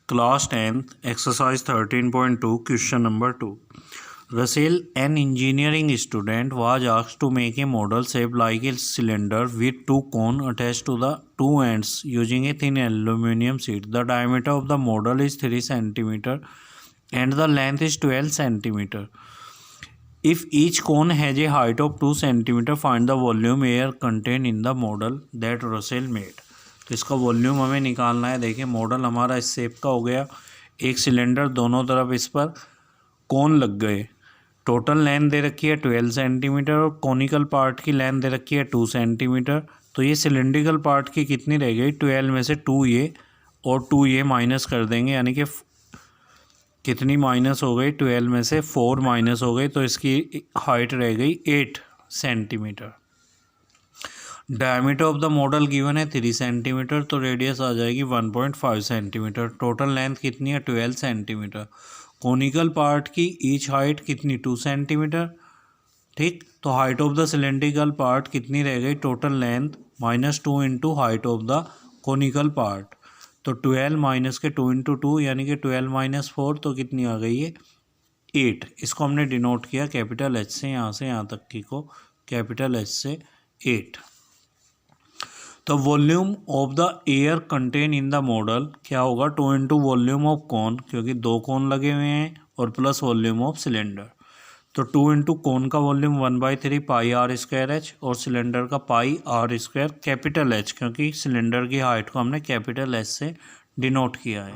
Class 10th, exercise 13.2, question number 2. Russell, an engineering student, was asked to make a model shaped like a cylinder with two cones attached to the two ends using a thin aluminum sheet. The diameter of the model is 3 cm and the length is 12 cm. If each cone has a height of 2 cm, find the volume air contained in the model that Russell made. तो इसका volume हमें निकालना है। देखिए model हमारा इस shape का हो गया, एक सिलेंडर, दोनों तरफ इस पर कोन लग गए। टोटल लेंथ दे रखी है 12 सेंटीमीटर और कॉनिकल पार्ट की लेंथ दे रखी है 2 सेंटीमीटर। तो ये सिलेंड्रिकल पार्ट की कितनी रह गई, 12 में से 2 ये और 2 ये माइनस कर देंगे, यानी कि कितनी माइनस हो गई, 12 में से 4 माइनस हो गई, तो इसकी हाइट रह गई 8 centimetre. Diameter of the model given है 3 सेंटीमीटर, तो रेडियस आ जाएगी 1.5 सेंटीमीटर। टोटल लेंथ कितनी है 12 सेंटीमीटर। कॉनिकल पार्ट की ईच हाइट कितनी 2 सेंटीमीटर, ठीक। तो height of the cylindrical part कितनी रह गई, total length -2 into height of the conical part. तो 12 माइनस के 2 इंटू 2 यानी कि 12 माइनस 4, तो कितनी आ गई है 8। इसको हमने डिनोट किया कैपिटल एच से, यहाँ से यहाँ तक की को कैपिटल एच से 8। तो volume of the air contain in the model क्या होगा, 2 इंटू वॉल्यूम ऑफ कॉन, क्योंकि 2 कॉन लगे हुए हैं, और प्लस वॉल्यूम ऑफ सिलेंडर। तो 2 इंटू कॉन का volume 1/3 pi R square H और सिलेंडर का pi R square capital H, क्योंकि सिलेंडर की हाइट को हमने कैपिटल एच से डिनोट किया है।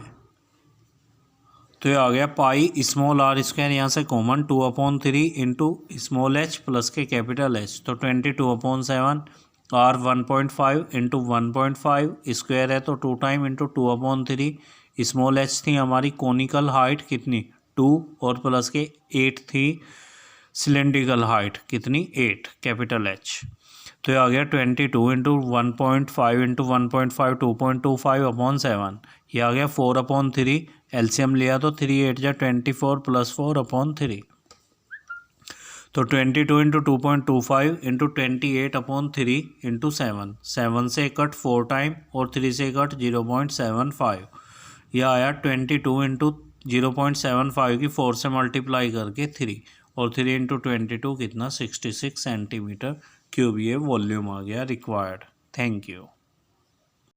तो ये आ गया पाई स्मॉल आर स्क्वायर, यहाँ से common 2/3 into small H plus के कैपिटल एच, तो 22/7 आर 1.5 इंटू 1.5 स्क्वायर है, तो 2 टाइम इंटू 2/3। स्मॉल एच थी हमारी कॉनिकल हाइट कितनी 2 और प्लस के 8 थी सिलेंड्रिकल हाइट कितनी 8 कैपिटल एच। तो ये आ गया 22 इंटू 1.5 इंटू 1.5 2.25/7। ये आ गया 4/3। एलसीएम लिया तो 3 8 जा 24 प्लस 4/3। तो 22 इंटू 2.25 इंटू 28/3 इंटू 7। 7 से कट 4 टाइम और 3 से कट 0.75। यह आया 22 इंटू 0.75 की 4 से मल्टीप्लाई करके 3, और 3 इंटू 22 कितना 66 सेंटीमीटर क्यूब ये वॉल्यूम आ गया रिक्वायर्ड। Thank you.